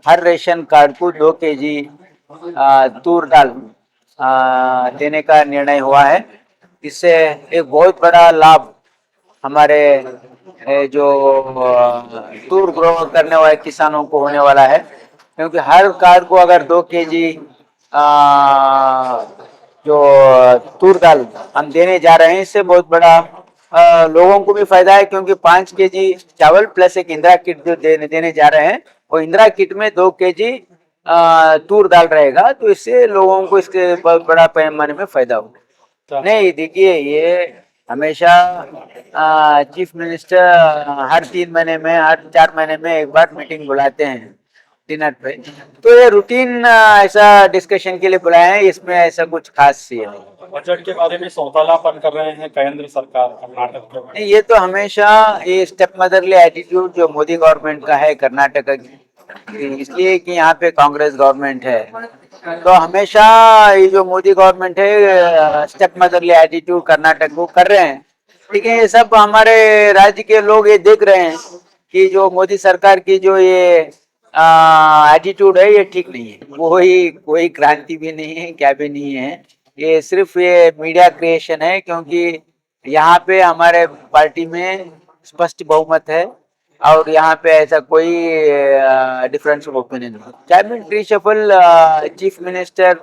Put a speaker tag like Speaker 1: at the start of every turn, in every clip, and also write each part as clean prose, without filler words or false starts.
Speaker 1: हर ration card को 2 kg तूर दाल देने का निर्णय हुआ है। इससे एक बहुत बड़ा लाभ हमारे जो तूर ग्रो करने वाले किसानों को होने वाला है, क्योंकि हर कार्ड को अगर 2 kg जो तूर दाल हम देने जा रहे हैं, इससे बहुत बड़ा लोगों को भी फायदा है, क्योंकि 5 kg चावल प्लस एक इंदिरा किट जो देने जा रहे हैं, वो इंदिरा किट में 2 kg तूर दाल रहेगा, तो इससे लोगों को इसके बहुत बड़ा पैमाने में फायदा होगा। नहीं देखिए, ये हमेशा चीफ मिनिस्टर हर 3 महीने में, हर 4 महीने में एक बार मीटिंग बुलाते हैं डिनर पे, तो ये रूटीन ऐसा डिस्कशन के लिए बुलाए हैं, इसमें ऐसा कुछ खास ये नहीं।
Speaker 2: बजट के बारे में सौतालापन कर रहे हैं केंद्र सरकार कर्नाटक के बारे में।
Speaker 1: ये तो हमेशा ये स्टेप मदरली एटीट्यूड जो मोदी गवर्नमेंट का है कर्नाटक की, इसलिए कि यहाँ पे कांग्रेस गवर्नमेंट है, तो हमेशा ये जो मोदी गवर्नमेंट है स्टेप मदरली एटीट्यूड कर्नाटक को कर रहे हैं। ठीक है, ये सब हमारे राज्य के लोग ये देख रहे हैं कि जो मोदी सरकार की जो ये एटीट्यूड है, ये ठीक नहीं है। कोई क्रांति भी नहीं है, क्या भी नहीं है, ये सिर्फ ये मीडिया क्रिएशन है, क्योंकि यहाँ पे हमारे पार्टी में स्पष्ट बहुमत है और यहाँ पे ऐसा कोई डिफरेंस ऑफ ओपिनियन नहीं। Cabinet reshuffle chief minister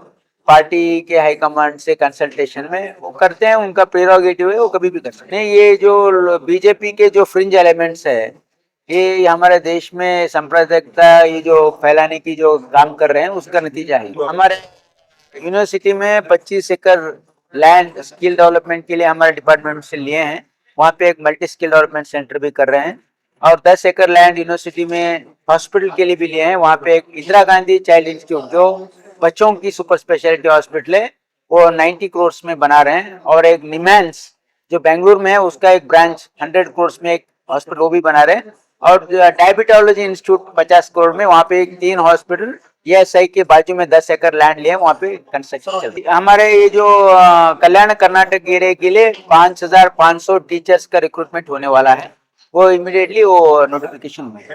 Speaker 1: party के हाईकमांड से कंसल्टेशन में वो करते हैं, उनका प्रेरोगेटिव है, वो कभी भी कर सकते हैं। ये जो बीजेपी के जो फ्रिंज एलिमेंट्स है, ये हमारे देश में सांप्रदायिकता ये जो फैलाने की जो काम कर रहे हैं, उसका नतीजा है। हमारे यूनिवर्सिटी में 25 एकड़ लैंड स्किल डेवलपमेंट के लिए हमारे डिपार्टमेंट से लिए हैं, वहाँ पे एक मल्टी स्किल डेवलपमेंट सेंटर भी कर रहे हैं, और 10 एकड़ लैंड यूनिवर्सिटी में हॉस्पिटल के लिए भी लिए हैं। वहाँ पे एक इंदिरा गांधी चाइल्ड इंस्टीट्यूट जो बच्चों की सुपर स्पेशलिटी हॉस्पिटल है, वो 90 करोड़ में बना रहे हैं, और एक निमैंस जो बेंगलुरु में है, उसका एक ब्रांच 100 करोड़ में एक हॉस्पिटल वो भी बना रहे हैं, और डायबिटोलॉजी इंस्टीट्यूट 50 करोड़ में, वहाँ पे एक 3 हॉस्पिटल ESI के बाजू में 10 एकड़ लैंड लिए, वहाँ पे कंस्ट्रक्शन चल रही है। हमारे ये जो कल्याण कर्नाटक एरिया के लिए 5500 टीचर्स का रिक्रूटमेंट होने वाला है, वो इमीडिएटली वो नोटिफिकेशन हुआ है।